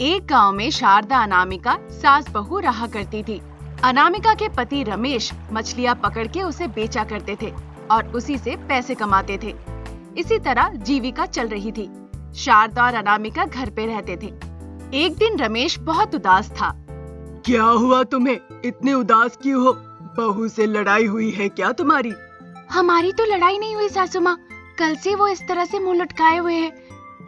एक गांव में शारदा अनामिका सास बहू रहा करती थी। अनामिका के पति रमेश मछलियां पकड़ के उसे बेचा करते थे और उसी से पैसे कमाते थे। इसी तरह जीविका चल रही थी। शारदा और अनामिका घर पे रहते थे। एक दिन रमेश बहुत उदास था। क्या हुआ तुम्हें? इतने उदास क्यों हो? बहू से लड़ाई हुई है क्या तुम्हारी? हमारी तो लड़ाई नहीं हुई सासू माँ, कल से वो इस तरह से मुंह लटकाए हुए हैं।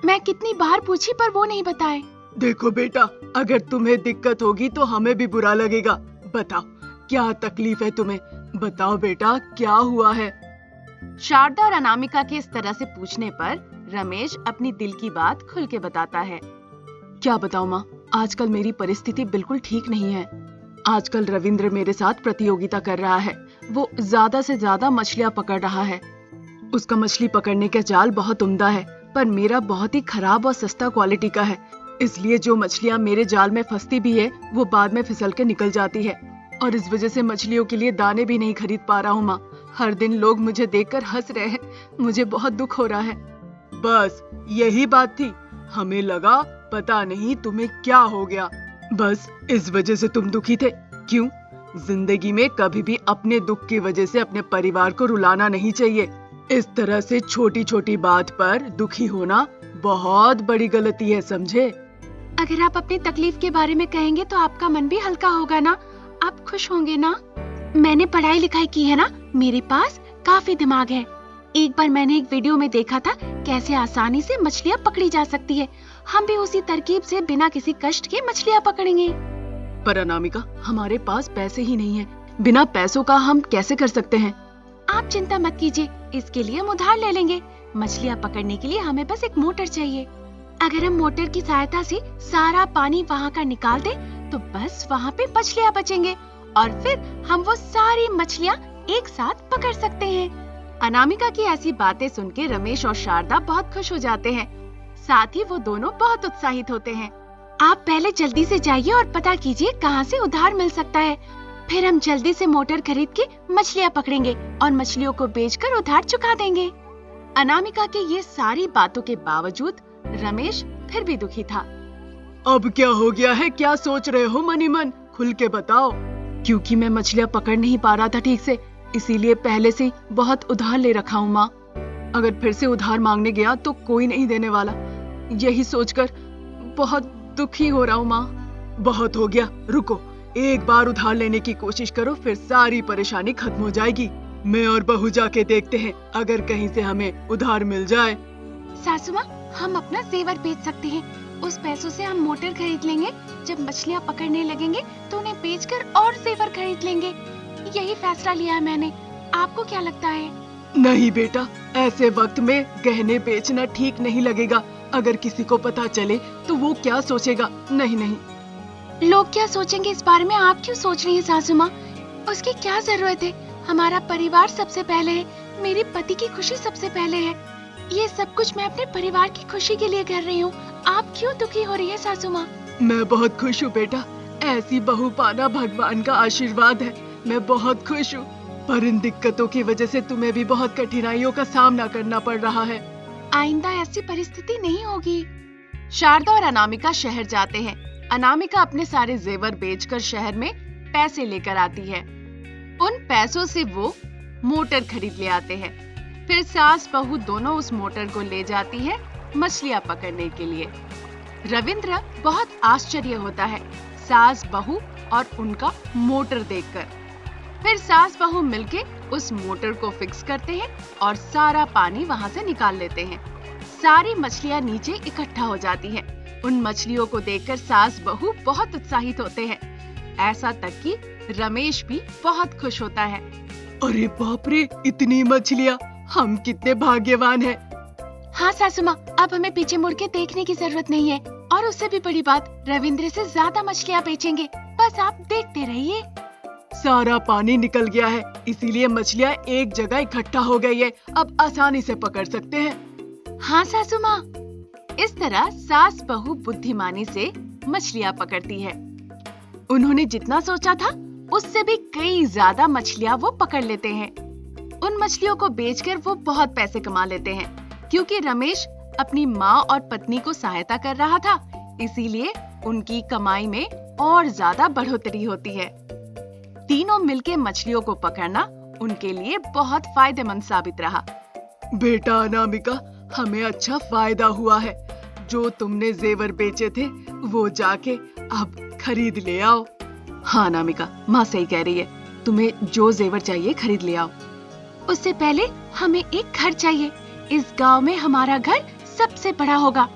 मैं कितनी बार पूछी पर वो नहीं बताए। देखो बेटा, अगर तुम्हें दिक्कत होगी तो हमें भी बुरा लगेगा। बताओ क्या तकलीफ है तुम्हें? बताओ बेटा क्या हुआ है? शारदा और अनामिका के इस तरह से पूछने पर रमेश अपनी दिल की बात खुल के बताता है। क्या बताऊं माँ, आजकल मेरी परिस्थिति बिल्कुल ठीक नहीं है। आजकल रविंद्र मेरे साथ प्रतियोगिता कर रहा है। वो ज्यादा से ज्यादा मछलियां पकड़ रहा है। उसका मछली पकड़ने का जाल बहुत उम्दा है, पर मेरा बहुत ही खराब और सस्ता क्वालिटी का है। इसलिए जो मछलियां मेरे जाल में फंसती भी है वो बाद में फिसल के निकल जाती है, और इस वजह से मछलियों के लिए दाने भी नहीं खरीद पा रहा हूँ माँ। हर दिन लोग मुझे देखकर हंस रहे हैं। मुझे बहुत दुख हो रहा है। बस यही बात थी? हमें लगा पता नहीं तुम्हें क्या हो गया, बस इस वजह से तुम दुखी थे। क्यों? जिंदगी में कभी भी अपने दुख की वजह से अपने परिवार को रुलाना नहीं चाहिए। इस तरह से छोटी छोटी बात पर दुखी होना बहुत बड़ी गलती है, समझे? अगर आप अपनी तकलीफ के बारे में कहेंगे तो आपका मन भी हल्का होगा ना, आप खुश होंगे ना। मैंने पढ़ाई लिखाई की है ना, मेरे पास काफी दिमाग है। एक बार मैंने एक वीडियो में देखा था कैसे आसानी से मछलियां पकड़ी जा सकती है। हम भी उसी तरकीब से बिना किसी कष्ट के मछलियां पकड़ेंगे। पर अनामिका, हमारे पास पैसे ही नहीं है। बिना पैसों का हम कैसे कर सकते हैं? आप चिंता मत कीजिए, इसके लिए हम उधार ले लेंगे। मछलियां पकड़ने के लिए हमें बस एक मोटर चाहिए। अगर हम मोटर की सहायता से सारा पानी वहाँ का निकाल दे तो बस वहाँ पे मछलियां बचेंगे और फिर हम वो सारी मछलियां एक साथ पकड़ सकते हैं। अनामिका की ऐसी बातें सुन के रमेश और शारदा बहुत खुश हो जाते हैं। साथ ही वो दोनों बहुत उत्साहित होते हैं। आप पहले जल्दी से जाइए और पता कीजिए कहाँ से उधार मिल सकता है। फिर हम जल्दी से मोटर खरीद के मछलियां पकड़ेंगे और मछलियों को बेचकर उधार चुका देंगे। अनामिका के ये सारी बातों के बावजूद रमेश फिर भी दुखी था। अब क्या हो गया है? क्या सोच रहे हो मनी मन? खुल के बताओ। क्योंकि मैं मछलियां पकड़ नहीं पा रहा था ठीक से, इसीलिए पहले से बहुत उधार ले रखा हूँ माँ। अगर फिर से उधार मांगने गया तो कोई नहीं देने वाला। यही सोचकर बहुत दुखी हो रहा हूँ माँ। बहुत हो गया, रुको। एक बार उधार लेने की कोशिश करो, फिर सारी परेशानी खत्म हो जाएगी। मैं और बहू जाके देखते हैं, अगर कहीं से हमें उधार मिल जाए। सासू माँ, हम अपना जेवर बेच सकते हैं। उस पैसों से हम मोटर खरीद लेंगे। जब मछलियाँ पकड़ने लगेंगे तो उन्हें बेचकर और जेवर खरीद लेंगे। यही फैसला लिया है मैंने। आपको क्या लगता है? नहीं बेटा, ऐसे वक्त में गहने बेचना ठीक नहीं लगेगा। अगर किसी को पता चले तो वो क्या सोचेगा? नहीं नहीं। लोग क्या सोचेंगे इस बारे में आप क्यों सोच रही हैं सासू माँ? उसकी क्या जरूरत है? हमारा परिवार सबसे पहले है। मेरे पति की खुशी सबसे पहले है। ये सब कुछ मैं अपने परिवार की खुशी के लिए कर रही हूँ। आप क्यों दुखी हो रही है सासू माँ? मैं बहुत खुश हूँ बेटा। ऐसी बहू पाना भगवान का आशीर्वाद है। मैं बहुत खुश हूँ, पर इन दिक्कतों की वजह से तुम्हें भी बहुत कठिनाइयों का सामना करना पड़ रहा है। आइंदा ऐसी परिस्थिति नहीं होगी। शारदा और अनामिका शहर जाते हैं। अनामिका अपने सारे जेवर बेचकर शहर में पैसे लेकर आती है। उन पैसों से वो मोटर खरीद ले आते हैं। फिर सास बहू दोनों उस मोटर को ले जाती है मछलियां पकड़ने के लिए। रविंद्र बहुत आश्चर्य होता है सास बहू और उनका मोटर देखकर। फिर सास बहू मिलके उस मोटर को फिक्स करते हैं और सारा पानी वहां से निकाल लेते हैं। सारी मछलियां नीचे इकट्ठा हो जाती हैं। उन मछलियों को देखकर सास बहू बहुत उत्साहित होते हैं। ऐसा तक कि रमेश भी बहुत खुश होता है। अरे बाप रे, इतनी मछलियाँ! हम कितने भाग्यवान हैं। हाँ सासू माँ, अब हमें पीछे मुड़ के देखने की जरूरत नहीं है। और उससे भी बड़ी बात, रविंद्र से ज्यादा मछलियाँ बेचेंगे। बस आप देखते रहिए। सारा पानी निकल गया है, इसीलिए मछलियाँ एक जगह इकट्ठा हो गई है। अब आसानी से पकड़ सकते हैं। हाँ सासू माँ। इस तरह सास बहू बुद्धिमानी से मछलियाँ पकड़ती है। उन्होंने जितना सोचा था उससे भी कई ज्यादा मछलियाँ वो पकड़ लेते हैं। उन मछलियों को बेचकर वो बहुत पैसे कमा लेते हैं। क्योंकि रमेश अपनी माँ और पत्नी को सहायता कर रहा था, इसीलिए उनकी कमाई में और ज्यादा बढ़ोतरी होती है। तीनों मिलके मछलियों को पकड़ना उनके लिए बहुत फायदेमंद साबित रहा। बेटा अनामिका, हमें अच्छा फायदा हुआ है। जो तुमने जेवर बेचे थे वो जाके अब खरीद ले आओ। हाँ अनामिका, माँ सही कह रही है। तुम्हें जो जेवर चाहिए खरीद ले आओ। उससे पहले हमें एक घर चाहिए। इस गांव में हमारा घर सबसे बड़ा होगा,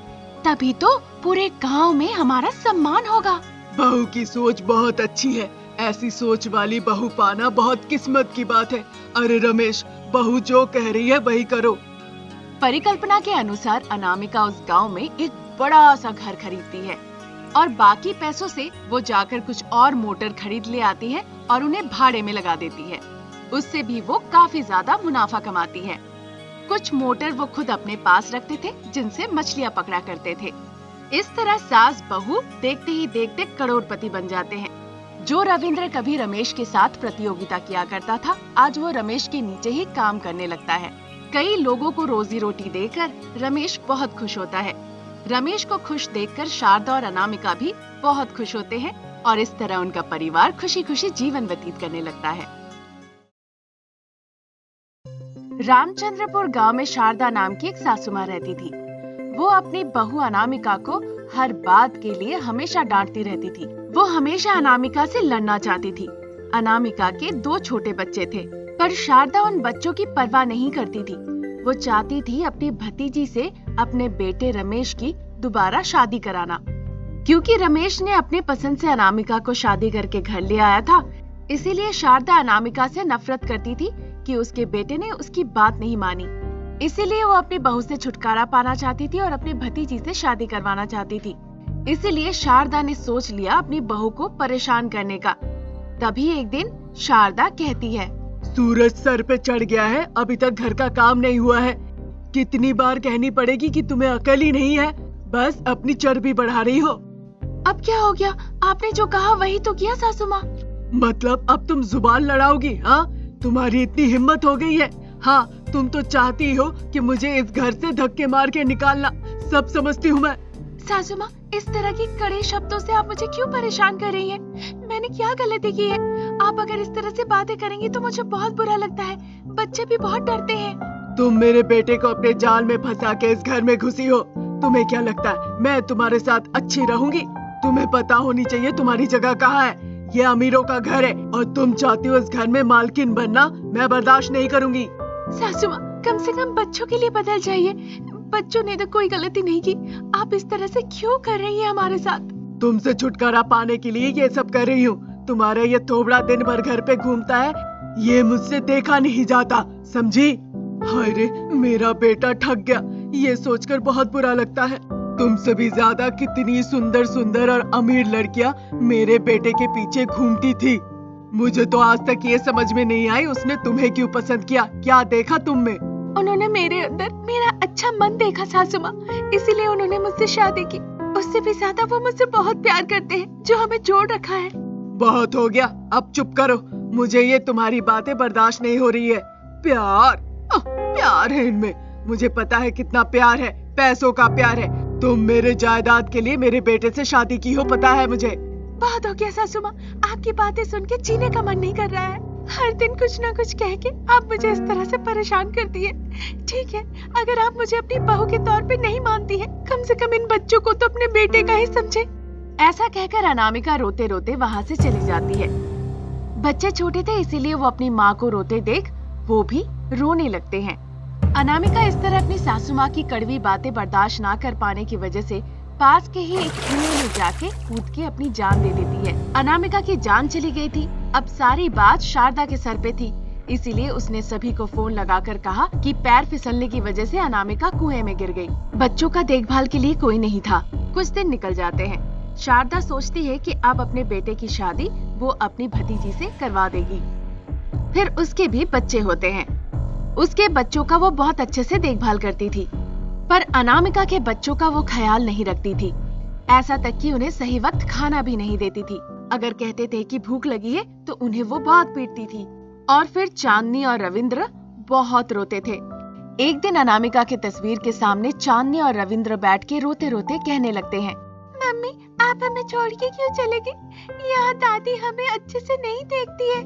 तभी तो पूरे गांव में हमारा सम्मान होगा। बहू की सोच बहुत अच्छी है। ऐसी सोच वाली बहू पाना बहुत किस्मत की बात है। अरे रमेश, बहू जो कह रही है वही करो। परिकल्पना के अनुसार अनामिका उस गांव में एक बड़ा सा घर खरीदती है और बाकी पैसों से वो जाकर कुछ और मोटर खरीद ले आती है और उन्हें भाड़े में लगा देती है। उससे भी वो काफी ज्यादा मुनाफा कमाती है। कुछ मोटर वो खुद अपने पास रखते थे जिनसे मछलियां पकड़ा करते थे। इस तरह सास बहू देखते ही देखते करोड़पति बन जाते हैं। जो रविंद्र कभी रमेश के साथ प्रतियोगिता किया करता था, आज वो रमेश के नीचे ही काम करने लगता है। कई लोगों को रोजी रोटी देकर रमेश बहुत खुश होता है। रमेश को खुश देखकर शारदा और अनामिका भी बहुत खुश होते हैं और इस तरह उनका परिवार खुशी खुशी जीवन व्यतीत करने लगता है। रामचंद्रपुर गांव में शारदा नाम की एक सासू माँ रहती थी। वो अपनी बहू अनामिका को हर बात के लिए हमेशा डांटती रहती थी। वो हमेशा अनामिका से लड़ना चाहती थी। अनामिका के 2 छोटे बच्चे थे, पर शारदा उन बच्चों की परवाह नहीं करती थी। वो चाहती थी अपनी भतीजी से अपने बेटे रमेश की दोबारा शादी कराना। क्योंकि रमेश ने अपने पसंद से अनामिका को शादी करके घर ले आया था, इसीलिए शारदा अनामिका से नफरत करती थी कि उसके बेटे ने उसकी बात नहीं मानी। इसीलिए वो अपनी बहू से छुटकारा पाना चाहती थी और अपनी भतीजी से शादी करवाना चाहती थी। इसीलिए शारदा ने सोच लिया अपनी बहू को परेशान करने का। तभी एक दिन शारदा कहती है, सूरज सर पे चढ़ गया है, अभी तक घर का काम नहीं हुआ है। कितनी बार कहनी पड़ेगी कि तुम्हें अकल ही नहीं है, बस अपनी चर्बी बढ़ा रही हो। अब क्या हो गया? आपने जो कहा वही तो किया सासू माँ। मतलब अब तुम जुबान लड़ाओगी? हाँ, तुम्हारी इतनी हिम्मत हो गई है? हाँ, तुम तो चाहती हो कि मुझे इस घर से धक्के मार के निकालना। सब समझती हूँ मैं। सासू माँ, इस तरह के कड़े शब्दों से आप मुझे क्यों परेशान कर रही हैं? मैंने क्या गलती की है? आप अगर इस तरह से बातें करेंगी तो मुझे बहुत बुरा लगता है। बच्चे भी बहुत डरते हैं। तुम मेरे बेटे को अपने जाल में फंसा के इस घर में घुसी हो। तुम्हें क्या लगता है मैं तुम्हारे साथ अच्छी रहूंगी? तुम्हें पता होनी चाहिए तुम्हारी जगह कहाँ है। ये अमीरों का घर है और तुम चाहती हो इस घर में मालकिन बनना। मैं बर्दाश्त नहीं करूंगी। सासू माँ, कम से कम बच्चों के लिए बदल जाइए। बच्चों ने तो कोई गलती नहीं की। आप इस तरह से क्यों कर रही हैं हमारे साथ? तुमसे छुटकारा पाने के लिए ये सब कर रही हूँ। तुम्हारा ये थोबड़ा दिन भर घर पे घूमता है, ये मुझसे देखा नहीं जाता, समझी? हाय रे, मेरा बेटा ठग गया। ये सोचकर बहुत बुरा लगता है। तुमसे भी ज्यादा कितनी सुंदर सुंदर और अमीर लड़कियां मेरे बेटे के पीछे घूमती थी। मुझे तो आज तक ये समझ में नहीं आई उसने तुम्हें क्यों पसंद किया। क्या देखा तुम में? उन्होंने मेरे अंदर मेरा अच्छा मन देखा सासू माँ, इसीलिए उन्होंने मुझसे शादी की। उससे भी ज्यादा वो मुझसे बहुत प्यार करते हैं, जो हमें जोड़ रखा है। बहुत हो गया, अब चुप करो। मुझे ये तुम्हारी बातें बर्दाश्त नहीं हो रही है। प्यार, प्यार है इनमें। मुझे पता है कितना प्यार है, पैसों का प्यार है। तुम मेरे जायदाद के लिए मेरे बेटे से शादी की हो, पता है मुझे। बहुत हो गया सासू माँ, आपकी बातें सुन के जीने का मन नहीं कर रहा है। हर दिन कुछ ना कुछ कह के आप मुझे इस तरह से परेशान करती है। ठीक है, अगर आप मुझे अपनी बहू के तौर पे नहीं मानती है, कम से कम इन बच्चों को तो अपने बेटे का ही समझे। ऐसा कहकर अनामिका रोते रोते वहाँ से चली जाती है। बच्चे छोटे थे, इसीलिए वो अपनी माँ को रोते देख वो भी रोने लगते हैं। अनामिका इस तरह अपनी सासू माँ की कड़वी बातें बर्दाश्त ना कर पाने की वजह से पास के ही एक कुएं में जाके कूद के अपनी जान दे देती है। अनामिका की जान चली गई थी। अब सारी बात शारदा के सर पे थी, इसीलिए उसने सभी को फोन लगाकर कहा कि पैर फिसलने की वजह से अनामिका कुएं में गिर गई। बच्चों का देखभाल के लिए कोई नहीं था। कुछ दिन निकल जाते हैं। शारदा सोचती है कि अब अपने बेटे की शादी वो अपनी भतीजी से करवा देगी। फिर उसके भी बच्चे होते हैं। उसके बच्चों का वो बहुत अच्छे से देखभाल करती थी, पर अनामिका के बच्चों का वो ख्याल नहीं रखती थी। ऐसा तक कि उन्हें सही वक्त खाना भी नहीं देती थी। अगर कहते थे कि भूख लगी है तो उन्हें वो बहुत पीटती थी। और फिर चांदनी और रविंद्र बहुत रोते थे। एक दिन अनामिका की तस्वीर के सामने चांदनी और रविंद्र बैठ के रोते रोते कहने लगते हैं, मम्मी आप हमें छोड़ के क्यों चले गए? यहाँ दादी हमें अच्छे से नहीं देखती है,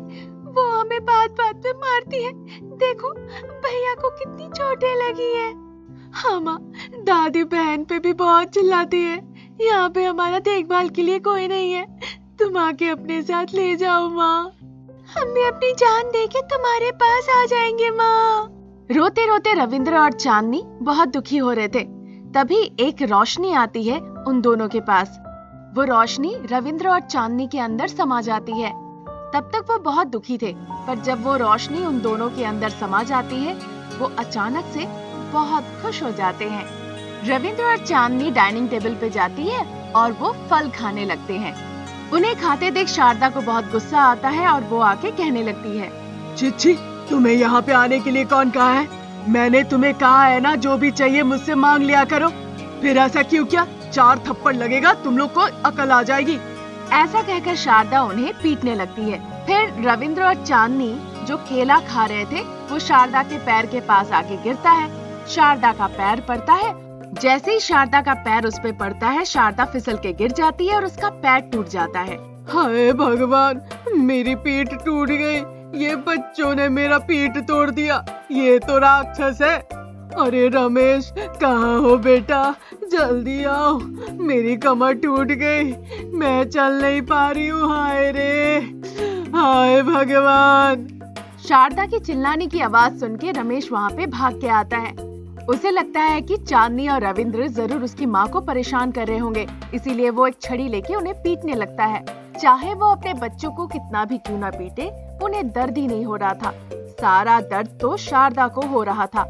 वो हमें बात बात पे मारती है। देखो भैया को कितनी चोटें लगी है। हाँ माँ, दादी बहन पे भी बहुत चिल्लाती है। यहाँ पे हमारा देखभाल के लिए कोई नहीं है, तुम आके अपने साथ ले जाओ माँ। हम भी अपनी जान देके तुम्हारे पास आ जाएंगे माँ। रोते रोते रविंद्र और चांदनी बहुत दुखी हो रहे थे। तभी एक रोशनी आती है उन दोनों के पास। वो रोशनी रविंद्र और चांदनी के अंदर समा जाती है। तब तक वो बहुत दुखी थे, पर जब वो रोशनी उन दोनों के अंदर समा जाती है, वो अचानक से बहुत खुश हो जाते हैं। रविंद्र और चांदनी डाइनिंग टेबल पे जाती है और वो फल खाने लगते हैं। उन्हें खाते देख शारदा को बहुत गुस्सा आता है और वो आके कहने लगती है, चिच्ची, तुम्हें यहाँ पे आने के लिए कौन कहा है? मैंने तुम्हें कहा है ना, जो भी चाहिए मुझसे मांग लिया करो। फिर ऐसा क्यों किया? 4 थप्पड़ लगेगा, तुम लोग को अकल आ जाएगी। ऐसा कहकर शारदा उन्हें पीटने लगती है। फिर रविंद्र और चांदनी जो केला खा रहे थे, वो शारदा के पैर के पास आके गिरता है। शारदा का पैर पड़ता है। जैसे ही शारदा का पैर उस पे पड़ता है, शारदा फिसल के गिर जाती है और उसका पैर टूट जाता है। हाय भगवान, मेरी पीठ टूट गई। ये बच्चों ने मेरा पीठ तोड़ दिया। ये तो राक्षस है। अरे रमेश, कहाँ हो बेटा? जल्दी आओ, मेरी कमर टूट गई, मैं चल नहीं पा रही हूँ। हाय रे, हाय भगवान। शारदा की चिल्लाने की आवाज सुन के रमेश वहाँ पे भाग के आता है। उसे लगता है कि चांदनी और रविंद्र जरूर उसकी माँ को परेशान कर रहे होंगे, इसीलिए वो एक छड़ी लेके उन्हें पीटने लगता है। चाहे वो अपने बच्चों को कितना भी क्यों ना पीटे, उन्हें दर्द ही नहीं हो रहा था। सारा दर्द तो शारदा को हो रहा था।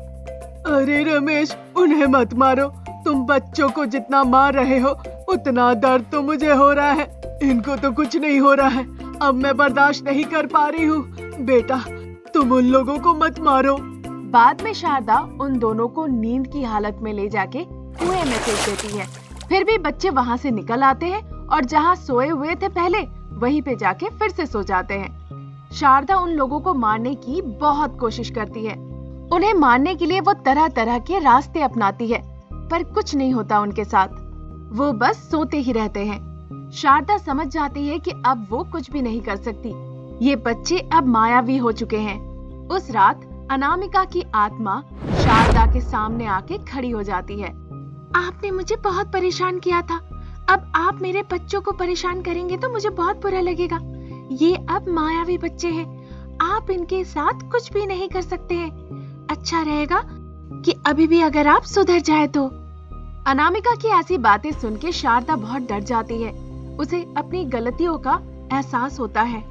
अरे रमेश, उन्हें मत मारो। तुम बच्चों को जितना मार रहे हो, उतना दर्द तो मुझे हो रहा है। इनको तो कुछ नहीं हो रहा है। अब मैं बर्दाश्त नहीं कर पा रही हूँ। बेटा, तुम उन लोगों को मत मारो। बाद में शारदा उन दोनों को नींद की हालत में ले जाके कुएं में फेंक देती है। फिर भी बच्चे वहाँ से निकल आते हैं और जहाँ सोए हुए थे पहले, वहीं पे जाके फिर से सो जाते हैं। शारदा उन लोगों को मारने की बहुत कोशिश करती है। उन्हें मारने के लिए वो तरह तरह के रास्ते अपनाती है, पर कुछ नहीं होता उनके साथ। वो बस सोते ही रहते हैं। शारदा समझ जाती है कि अब वो कुछ भी नहीं कर सकती। ये बच्चे अब मायावी हो चुके हैं। उस रात अनामिका की आत्मा शारदा के सामने आके खड़ी हो जाती है। आपने मुझे बहुत परेशान किया था, अब आप मेरे बच्चों को परेशान करेंगे तो मुझे बहुत बुरा लगेगा। ये अब मायावी बच्चे हैं, आप इनके साथ कुछ भी नहीं कर सकते हैं। अच्छा रहेगा कि अभी भी अगर आप सुधर जाए तो। अनामिका की ऐसी बातें सुन के शारदा बहुत डर जाती है। उसे अपनी गलतियों का एहसास होता है।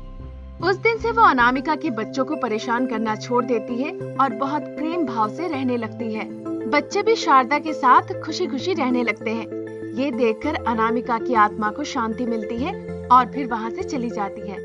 उस दिन से वो अनामिका के बच्चों को परेशान करना छोड़ देती है और बहुत प्रेम भाव से रहने लगती है। बच्चे भी शारदा के साथ खुशी खुशी रहने लगते हैं। ये देखकर अनामिका की आत्मा को शांति मिलती है और फिर वहाँ से चली जाती है।